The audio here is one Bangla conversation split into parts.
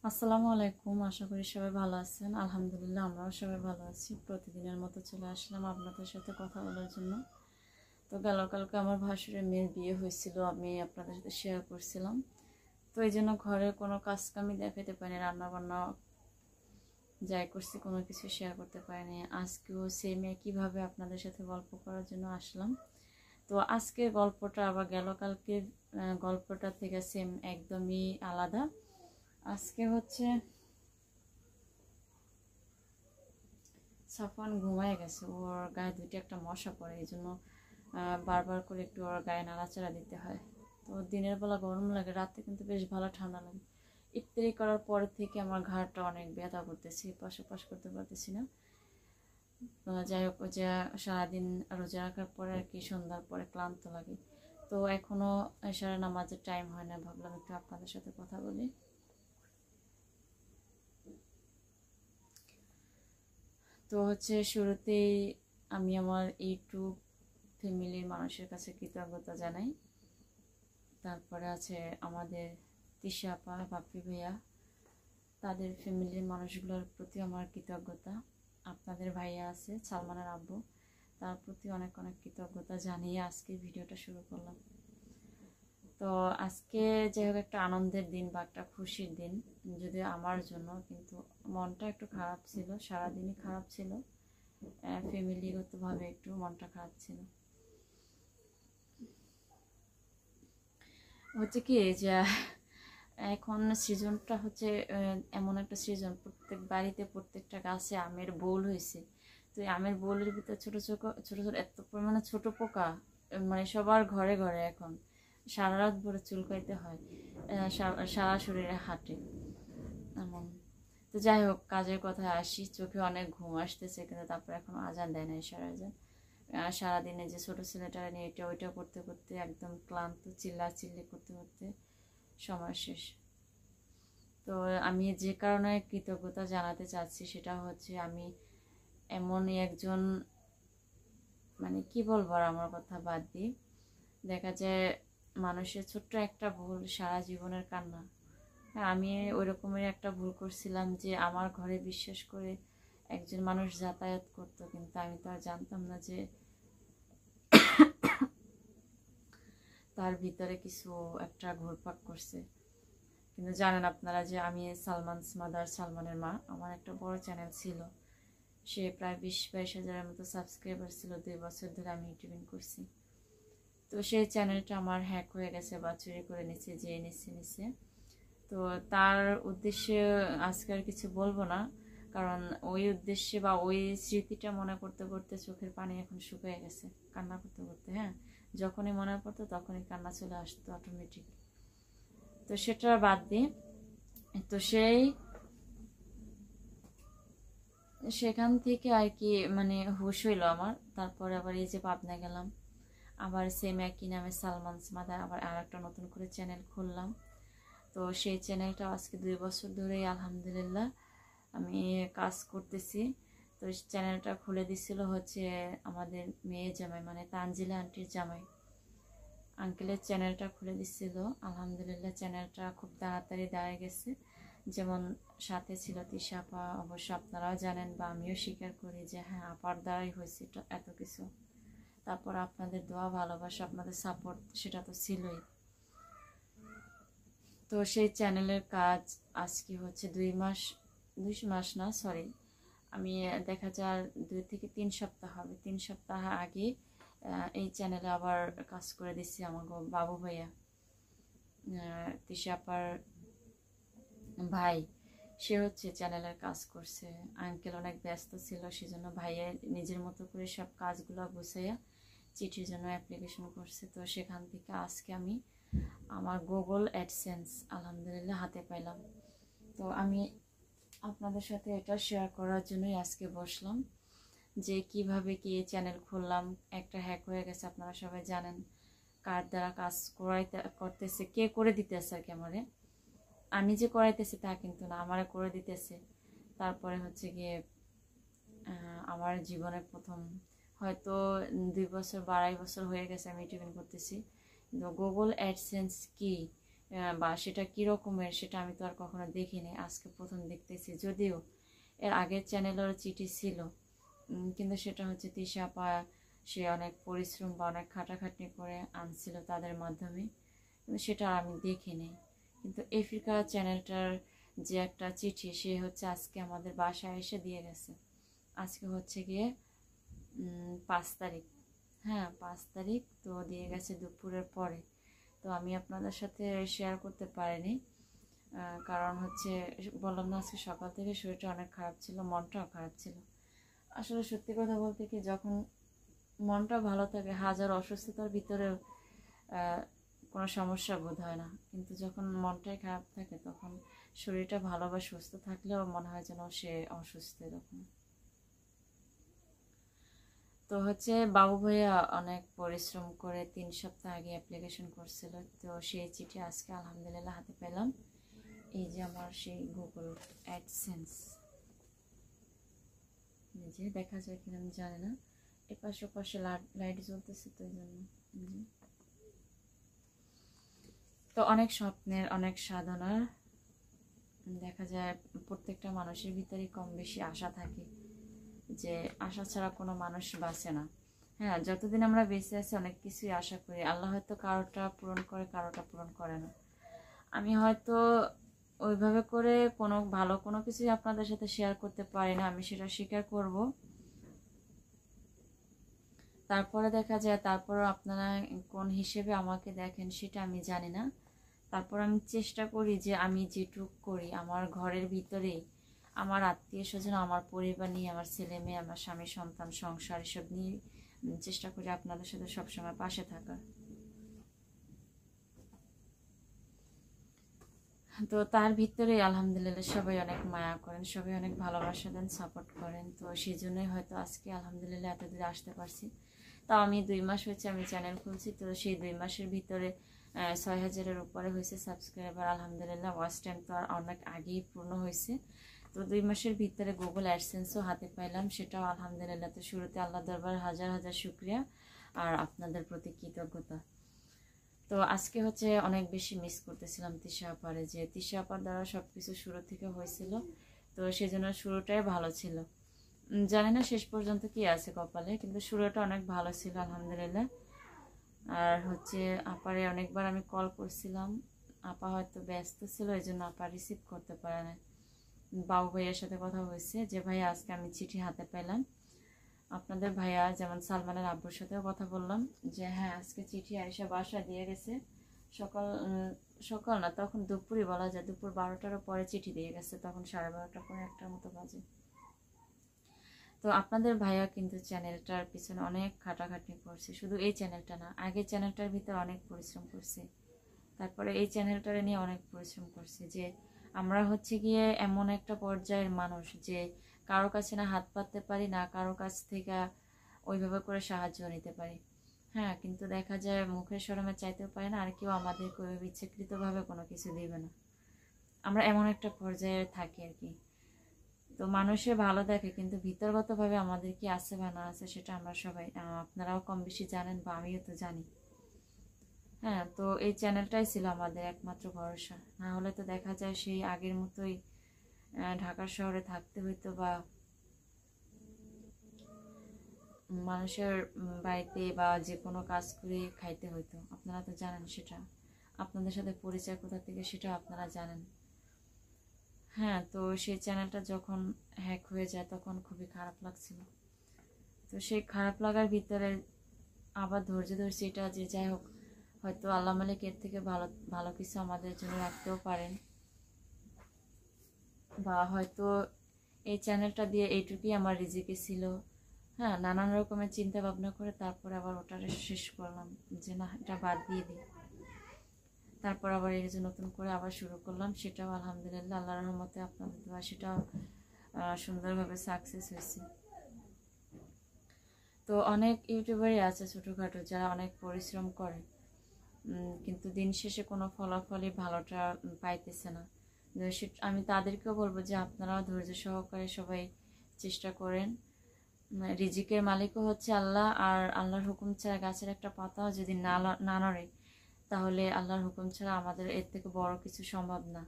আসসালামু আলাইকুম। আশা করি সবাই ভালো আছেন। আলহামদুলিল্লাহ আমরাও সবাই ভালো আছি। প্রতিদিনের মতো চলে আসলাম আপনাদের সাথে কথা বলার জন্য। তো কালকে আমার ভাসুরের মেয়ের বিয়ে হয়েছিল, আমি আপনাদের সাথে শেয়ার করছিলাম। তো এই জন্য ঘরের কোনো কাজকামই দেখাতে পারিনি, রান্না বান্না যাই করছি কোনো কিছু শেয়ার করতে পারিনি। আজকেও সেম একইভাবে আপনাদের সাথে গল্প করার জন্য আসলাম। তো আজকের গল্পটা আবার কালকের গল্পটা থেকে সেম একদমই আলাদা। আজকে হচ্ছে সাফওয়ান ঘুমায় গেছে, ওর গায়ে দুইটা একটা মশা পড়ে, এই জন্য বারবার করে একটু ওর গায়ে নাড়াচাড়া দিতে হয়। তো দিনের বেলা গরম লাগে, রাতে কিন্তু বেশ ভালো ঠান্ডা লাগে। ইফতারি করার পর থেকে আমার ঘাড়টা অনেক ব্যথা করতেছি, পাশ করতে পারতেছি না। যাই হোক, যে সারাদিন রোজা রাখার পরে আর কি সন্ধ্যার পরে ক্লান্ত লাগে। তো এখনো এশারের নামাজের টাইম হয় না, ভাবলাম একটু আপনাদের সাথে কথা বলি। তো হচ্ছে শুরুতেই আমি আমার ইউটিউব ফ্যামিলির মানুষের কাছে কৃতজ্ঞতা জানাই। তারপরে আছে আমাদের তিশা আপা, বাপ্পি ভাইয়া, তাদের ফ্যামিলির মানুষগুলোর প্রতি আমার কৃতজ্ঞতা। আপনাদের ভাইয়া আছে সালমানের আব্বু, তার প্রতি অনেক অনেক কৃতজ্ঞতা জানিয়ে আজকে ভিডিওটা শুরু করলাম। তো আজকে যাই হোক একটা আনন্দের দিন বা একটা খুশির দিন, যদিও আমার জন্য, কিন্তু মনটা একটু খারাপ ছিল, সারাদিনই খারাপ ছিল। ফ্যামিলিগতভাবে একটু মনটা খারাপ ছিল। হচ্ছে কি যে এখন সিজনটা হচ্ছে এমন একটা সিজন, প্রত্যেক বাড়িতে প্রত্যেকটা গাছে আমের বোল হয়েছে। তো এই আমের বোলের ভিতরে ছোট ছোট ছোট ছোট এত পরিমাণে ছোট পোকা, মানে সবার ঘরে ঘরে এখন সারা রাত ভরে চুলকাইতে হয়, সারা শরীরে হাঁটে এমন। তো যাই হোক, কাজের কথায় আসি, চোখে অনেক ঘুম আসতেছে, কিন্তু তারপর এখন আজান দেয় না, এশার আজান। সারাদিনে যে ছোট ছেলেটারা নিয়ে এটা ওইটা করতে করতে একদম ক্লান্ত, চিল্লি করতে করতে সময় শেষ। তো আমি যে কারণে কৃতজ্ঞতা জানাতে চাচ্ছি সেটা হচ্ছে, আমি এমনই একজন, মানে কি বলবো আর, আমার কথা বাদ দিই। দেখা যায় মানুষের ছোট্ট একটা ভুল সারা জীবনের কান্না। হ্যাঁ, আমি ওই রকমের একটা ভুল করছিলাম যে আমার ঘরে বিশ্বাস করে একজন মানুষ যাতায়াত করতো, কিন্তু আমি তো আর জানতাম না যে তার ভিতরে কিছু একটা ঘুরপাক করছে। কিন্তু জানেন আপনারা যে আমি সালমানের মা, আমার একটা বড় চ্যানেল ছিল, সে প্রায় 20-22 হাজারের মতো সাবস্ক্রাইবার ছিল, 2 বছর ধরে আমি ইউটিউবিং করছি। তো সেই চ্যানেলটা আমার হ্যাক হয়ে গেছে বা চুরি করে নিচ্ছে, যে নিচ্ছে। তো তার উদ্দেশ্যে আজকে আর কিছু বলবো না, কারণ ওই উদ্দেশ্যে বা ওই স্মৃতিটা মনে করতে করতে চোখের পানি এখন শুকিয়ে গেছে, কান্না করতে করতে। হ্যাঁ, যখনই মনে পড়তো তখনই কান্না চলে আসতো অটোমেটিক। তো সেটা বাদ দিই। তো সেখান থেকে আর কি মানে হুশ হইলো আমার। তারপরে আবার এই যে পাবনা গেলাম, আবার সেম একই নামে সালমানস মাদার আবার আর একটা নতুন করে চ্যানেল খুললাম। তো সেই চ্যানেলটা আজকে 2 বছর ধরেই আলহামদুলিল্লাহ আমি কাজ করতেছি। তো চ্যানেলটা খুলে দিছিল হচ্ছে আমাদের মেয়ে জামাই, মানে তানজিলা আন্টির জামাই আঙ্কেলের চ্যানেলটা খুলে দিছিল। আলহামদুলিল্লাহ চ্যানেলটা খুব তাড়াতাড়ি দাঁড়িয়ে গেছে। যেমন সাথে ছিল তিশা আপা, অবশ্য আপনারাও জানেন বা আমিও স্বীকার করি যে হ্যাঁ, আপার দ্বারাই হয়েছে এত কিছু। তারপর আপনাদের দোয়া, ভালোবাসা, আপনাদের সাপোর্ট, সেটা তো ছিলই। তো সেই চ্যানেলের কাজ আজকে হচ্ছে 2 মাস না, সরি, আমি দেখা যায় 2 থেকে 3 সপ্তাহ হবে, 3 সপ্তাহ আগে এই চ্যানেলে আবার কাজ করে দিচ্ছি আমাকে বাবু ভাইয়া, তিশা আপার ভাই। সে হচ্ছে চ্যানেলের কাজ করছে। আঙ্কেল অনেক ব্যস্ত ছিল, সেজন্য ভাইয়া নিজের মতো করে সব কাজগুলো গুছাইয়া চিঠির জন্য অ্যাপ্লিকেশন করছে। তো সেখান থেকে আজকে আমি আমার গুগল অ্যাডসেন্স আলহামদুলিল্লাহ হাতে পাইলাম। তো আমি আপনাদের সাথে এটা শেয়ার করার জন্যই আজকে বসলাম, যে কিভাবে কি চ্যানেল খুললাম। একটা হ্যাক হয়ে গেছে, আপনারা সবাই জানেন। কার দ্বারা কাজ করতেছে, কে করে দিতেছে আর কি আমারে, আমি যে করাইতেছি তা কিন্তু না, আমারে করে দিতেছে। তারপরে হচ্ছে গিয়ে আমার জীবনে প্রথম হয়তো 2 বছর বা 2.5 বছর হয়ে গেছে আমি ইউটিউবিং করতেছি, কিন্তু গুগল অ্যাডসেন্স কি বা সেটা কী রকমের সেটা আমি তো আর কখনো দেখিনি, আজকে প্রথম দেখতেছি। যদিও এর আগের চ্যানেলের চিঠি ছিল, কিন্তু সেটা হচ্ছে তিশা আপা সে অনেক পরিশ্রম বা অনেক খাটাখাটনি করে আনছিল তাদের মাধ্যমে, কিন্তু সেটা আমি দেখিনি। কিন্তু আফ্রিকা চ্যানেলটার যে একটা চিঠি সে হচ্ছে আজকে আমাদের বাসায় এসে দিয়ে গেছে। আজকে হচ্ছে গিয়ে 5 তারিখ, হ্যাঁ 5 তারিখ, তো দিয়ে গেছে দুপুরের পরে। তো আমি আপনাদের সাথে শেয়ার করতে পারিনি, কারণ হচ্ছে বললাম না আজকে সকাল থেকে শরীরটা অনেক খারাপ ছিল, মনটাও খারাপ ছিল। আসলে সত্যি কথা বলতে কি, যখন মনটা ভালো থাকে হাজার অসুস্থতার ভিতরেও কোনো সমস্যা বোধ হয় না, কিন্তু যখন মনটাই খারাপ থাকে তখন শরীরটা ভালো বা সুস্থ থাকলেও মনে হয় যেন সে অসুস্থ এরকম। তো হচ্ছে বাবু ভাইয়া অনেক পরিশ্রম করে 3 সপ্তাহ আগে অ্যাপ্লিকেশন করছিল, তো সেই চিঠি আজকে আলহামদুলিল্লাহ হাতে পেলাম। এই যে আমার সেই গুগল অ্যাডসেন্স, যে দেখা যায় কিনা আমি জানি না, এপাশে ওপাশে লাইট জ্বলতেছে তো এই জন্য। তো অনেক স্বপ্নের, অনেক সাধনার, দেখা যায় প্রত্যেকটা মানুষের ভিতরেই কম বেশি আশা থাকে, যে আশা ছাড়া কোনো মানুষ বাঁচে না। হ্যাঁ, যতদিন আমরা বেঁচে আছি অনেক কিছুই আশা করি, আল্লাহ হয়তো কারোটা পূরণ করে কারোটা পূরণ করে না। আমি হয়তো ওইভাবে করে ভালো কোনো কিছুই আপনাদের সাথে শেয়ার করতে পারি না, আমি সেটা স্বীকার করব। তারপরে দেখা যায়, তারপরও আপনারা কোন হিসেবে আমাকে দেখেন সেটা আমি জানি না। তারপর আমি চেষ্টা করি যে আমি যেটুক করি আমার ঘরের ভিতরেই, আমার আত্মীয় স্বজন, আমার পরিবার নিয়ে, আমার ছেলে মেয়ে, আমার স্বামী সন্তান সংসার এসব নিয়ে চেষ্টা করি আপনাদের সাথে সবসময় পাশে থাকার। তো তার ভিতরে আলহামদুলিল্লাহ সবাই অনেক মায়া করেন, সবাই অনেক ভালোবাসা দেন, সাপোর্ট করেন। তো সেই জন্যই হয়তো আজকে আলহামদুলিল্লাহ এত দূরে আসতে পারছি। তাও আমি 2 মাস হয়েছে আমি চ্যানেল খুলছি, তো সেই 2 মাসের ভিতরে 6000-এর উপরে হয়েছে সাবস্ক্রাইবার আলহামদুলিল্লাহ। ওয়াচ টাইম তো আর অনেক আগেই পূর্ণ হয়েছে। তো 2 মাসের ভিতরে গুগল অ্যাডসেন্সও হাতে পাইলাম, সেটাও আলহামদুলিল্লাহ। তো শুরুতে আল্লাহ দরবার হাজার হাজার শুকরিয়া আর আপনাদের প্রতি কৃতজ্ঞতা। তো আজকে হচ্ছে অনেক বেশি মিস করতেছিলাম তিশা আপারে, যে তিশা আপার দ্বারা সবকিছু শুরু থেকে হয়েছিল, তো সেজন্য শুরুটাই ভালো ছিল। জানি না শেষ পর্যন্ত কি আছে কপালে, কিন্তু শুরুটা অনেক ভালো ছিল আলহামদুলিল্লাহ। আর হচ্ছে আপারে অনেকবার আমি কল করছিলাম, আপা হয়তো ব্যস্ত ছিল, এই জন্য আপা রিসিভ করতে পারে না। বাবু ভাইয়ের সাথে কথা হয়েছে যে ভাইয়া আজকে আমি চিঠি হাতে পেলাম। আপনাদের ভাইয়া যেমন সালমানের আব্বুর সাথেও কথা বললাম যে হ্যাঁ আজকে চিঠি আয়েশা বাসা দিয়ে গেছে। সকাল সকাল না, তখন দুপুরই বলা যায়, দুপুর 12টারও পরে চিঠি দিয়ে গেছে, তখন 12:30 পরে 1টার মতো বাজে। তো আপনাদের ভাইয়া কিন্তু চ্যানেলটার পিছনে অনেক খাটাখাটনি করছে, শুধু এই চ্যানেলটা না, আগের চ্যানেলটার ভিতরে অনেক পরিশ্রম করছে, তারপরে এই চ্যানেলটারে নিয়ে অনেক পরিশ্রম করছে। যে আমরা হচ্ছে গিয়ে এমন একটা পর্যায়ের মানুষ যে কারো কাছে না হাত পাততে পারি, না কারো কাছ থেকে ওইভাবে করে সাহায্য নিতে পারি। হ্যাঁ, কিন্তু দেখা যায় মুখের শরমে চাইতেও পারি না, আর কেউ আমাদেরকে ওইভাবে ইচ্ছাকৃতভাবে কোনো কিছু দিবে না। আমরা এমন একটা পর্যায়ে থাকি আর কি। তো মানুষে ভালো দেখে, কিন্তু ভিতরগতভাবে আমাদের কি আছে বা না আছে সেটা আমরা সবাই, আপনারাও কম বেশি জানেন বা আমিও তো জানি। হ্যাঁ, তো এই চ্যানেলটাই ছিল আমাদের একমাত্র ভরসা, না হলে তো দেখা যায় সেই আগের মতোই ঢাকা শহরে থাকতে হইতো, বা মানুষের বাড়িতে বা যে কোনো কাজ করে খাইতে হইতো। আপনারা তো জানেন সেটা, আপনাদের সাথে পরিচয় কোথা থেকে সেটা আপনারা জানেন। হ্যাঁ, তো সেই চ্যানেলটা যখন হ্যাক হয়ে যায় তখন খুবই খারাপ লাগছিল। তো সেই খারাপ লাগার ভিতরে আবার ধৈর্য ধরছি, এটা যে যাই হোক, হয়তো আল্লাহ মালিক এর থেকে ভালো ভালো কিছু আমাদের জন্য রাখতেও পারেন, বা হয়তো এই চ্যানেলটা দিয়ে এইটুকুই আমার রিজিকে ছিল। হ্যাঁ, নানান রকমের চিন্তা ভাবনা করে তারপরে আবার ওটা শেষ করলাম, যে না এটা বাদ দিয়ে দিই। তারপর আবার এই যে নতুন করে আবার শুরু করলাম, সেটাও আলহামদুলিল্লাহ আল্লাহর রহমতে আপনাদের দোয়া সেটাও সুন্দরভাবে সাকসেস হয়েছে। তো অনেক ইউটিউবারই আছে ছোটোখাটো যারা অনেক পরিশ্রম করে, কিন্তু দিন শেষে কোনো ফলাফলই ভালোটা পাইতেছে না। আমি তাদেরকেও বলবো যে আপনারাও ধৈর্য সহকারে সবাই চেষ্টা করেন। রিজিকের মালিকও হচ্ছে আল্লাহ, আর আল্লাহর হুকুম ছাড়া গাছের একটা পাতাও যদি না নড়ে, তাহলে আল্লাহর হুকুম ছাড়া আমাদের এর থেকে বড় কিছু সম্ভব না।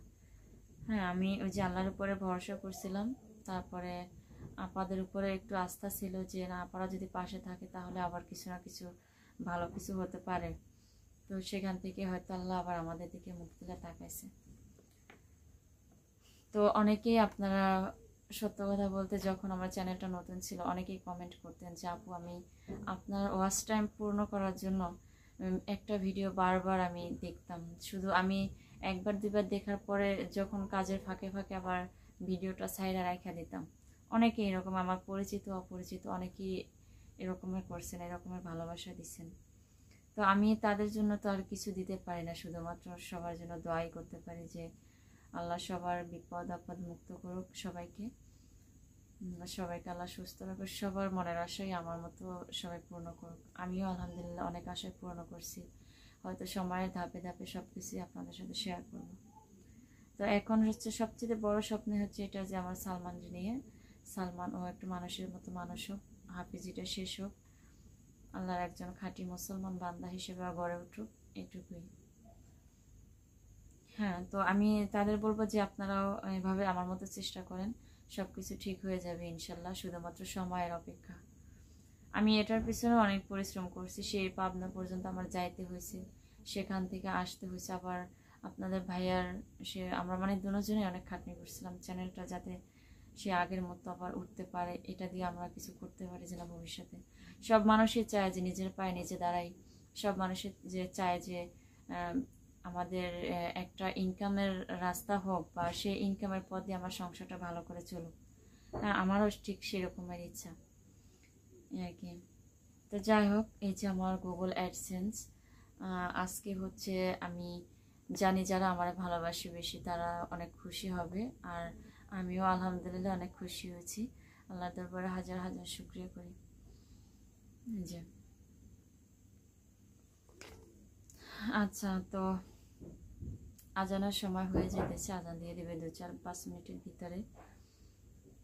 হ্যাঁ, আমি ওই যে আল্লাহর উপরে ভরসা করছিলাম, তারপরে আপাদের উপরে একটু আস্থা ছিল যে না, আপারা যদি পাশে থাকে তাহলে আবার কিছু না কিছু ভালো কিছু হতে পারে। তো সেখান থেকে হয়তো আল্লাহ আবার আমাদের দিকে মুখ তুলে তাকাইছে। তো অনেকেই আপনারা, সত্য কথা বলতে, যখন আমার চ্যানেলটা নতুন ছিল অনেকেই কমেন্ট করতেন যে আপু আমি আপনার ওয়াচ টাইম পূর্ণ করার জন্য একটা ভিডিও বারবার আমি দেখতাম, শুধু আমি একবার দুইবার দেখার পরে যখন কাজের ফাঁকে ফাঁকে আবার ভিডিওটা সাইডে রাখা দিতাম। অনেকে এরকম, আমার পরিচিত অপরিচিত অনেকেই এরকমের করছেন, এরকমের ভালোবাসা দিচ্ছেন। তো আমি তাদের জন্য তো আর কিছু দিতে পারি না, শুধুমাত্র সবার জন্য দোয়াই করতে পারি যে আল্লাহ সবার বিপদ আপদ মুক্ত করুক, সবাইকে আল্লাহ সুস্থ রাখুক, সবার মনের আশাই আমার মতো সবাই পূর্ণ করুক। আমিও আলহামদুলিল্লাহ অনেক আশায় পূর্ণ করছি, হয়তো সময়ের ধাপে ধাপে সব কিছুই আপনাদের সাথে শেয়ার করব। তো এখন হচ্ছে সবচেয়ে বড় স্বপ্ন হচ্ছে এটা যে আমার সালমানকে নিয়ে, সালমান ও একটা মানুষের মতো মানুষ হোক, হাফিজিটা শেষ হোক, আল্লাহর একজন খাঁটি মুসলমান বান্দা হিসেবে গড়ে উঠুক, এটুকুই। হ্যাঁ, তো আমি তাদের বলবো যে আপনারাও এভাবে আমার মতো চেষ্টা করেন, সব কিছু ঠিক হয়ে যাবে ইনশাল্লাহ, শুধুমাত্র সময়ের অপেক্ষা। আমি এটার পিছনে অনেক পরিশ্রম করছি, সেই পাবনা পর্যন্ত আমার যাইতে হয়েছে, সেখান থেকে আসতে হয়েছে, আবার আপনাদের ভাইয়ার আমরা মানে দুজনে অনেক খাটনি করছিলাম চ্যানেলটা যাতে সে আগের মতো আবার উঠতে পারে, এটা দিয়ে আমরা কিছু করতে পারি যে না ভবিষ্যতে। সব মানুষই চায় যে নিজের পায়ে নিজে দাঁড়াই, সব মানুষের যে চায় যে আমাদের একটা ইনকামের রাস্তা হোক, বা সেই ইনকামের পথ দিয়ে আমার সংসারটা ভালো করে চলুক। হ্যাঁ, আমারও ঠিক সেরকমের ইচ্ছা আর কি। তো যাই হোক, এই যে আমার গুগল অ্যাডসেন্স আজকে হচ্ছে, আমি জানি যারা আমার ভালোবাসে বেশি তারা অনেক খুশি হবে, আর আমিও আলহামদুলিল্লাহ অনেক খুশি হয়েছি। আল্লাহ দরবারে হাজার হাজার শুকরিয়া করি। জি, আচ্ছা, তো আজানের সময় হয়ে যেতেছে, আজান দিয়ে দেবে 2-4-5 মিনিটের ভিতরে।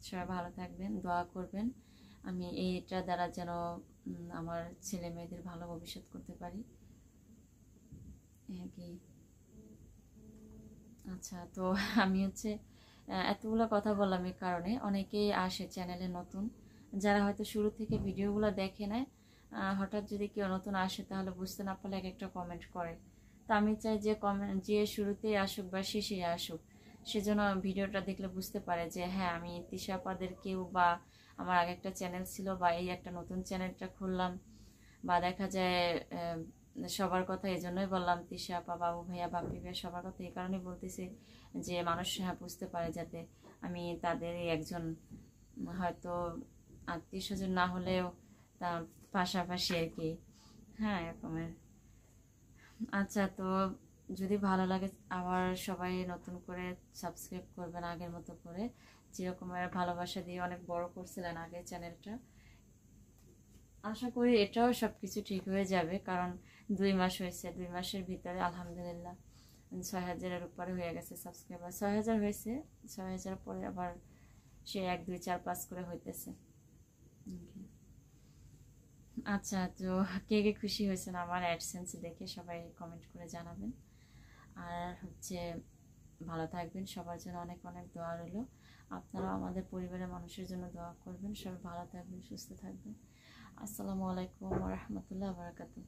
সবাই ভালো থাকবেন, দোয়া করবেন আমি এইটা দ্বারা যেন আমার ছেলে মেয়েদের ভালো ভবিষ্যৎ করতে পারি কি। আচ্ছা, তো আমি হচ্ছে এতগুলো কথা বললাম এই কারণে, অনেকেই আসে চ্যানেলে নতুন, যারা হয়তো শুরু থেকে ভিডিওগুলো দেখে নেয়, হঠাৎ যদি কেউ নতুন আসে তাহলে বুঝতে না পারলে এক একটা কমেন্ট করে। তো আমি চাই যে কমেন্ট যে শুরুতেই আসুক বা শেষে আসুক, সেজন্য ভিডিওটা দেখলে বুঝতে পারে যে হ্যাঁ আমি তিশা আপাদের কেউ, বা আমার আগে একটা চ্যানেল ছিল, বা এই একটা নতুন চ্যানেলটা খুললাম, বা দেখা যায় সবার কথা এই জন্যই বললাম, তিশা আপা, বাবু ভাইয়া, বাপি ভাইয়া, সবার কথা এই কারণেই বলতেছি যে মানুষ হ্যাঁ বুঝতে পারে, যাতে আমি তাদেরই একজন, হয়তো আত্মীয় স্বজন না হলেও তা পাশাপাশি আর কি। হ্যাঁ, এরকমের। আচ্ছা, তো যদি ভালো লাগে আবার সবাই নতুন করে সাবস্ক্রাইব করবেন আগের মতো করে, যেরকমের ভালোবাসা দিয়ে অনেক বড় করছিলেন আগে চ্যানেলটা। আশা করি এটাও সবকিছু ঠিক হয়ে যাবে, কারণ 2 মাস হয়েছে, 2 মাসের ভিতরে আলহামদুলিল্লাহ 6000-এর উপরে হয়ে গেছে সাবস্ক্রাইবার। 6000 হয়েছে, 6000 পরে আবার সে 1-2-4-5 করে হইতেছে। আচ্ছা, তো কে কে খুশি হয়েছেন আমার অ্যাডসেন্স দেখে সবাই কমেন্ট করে জানাবেন। আর হচ্ছে ভালো থাকবেন, সবার জন্য অনেক অনেক দোয়া রইল। আপনারাও আমাদের পরিবারের মানুষের জন্য দোয়া করবেন। সবাই ভালো থাকবেন, সুস্থ থাকবেন। আসসালামু আলাইকুম ওয়া রাহমাতুল্লাহি ওয়া বারাকাতুহু।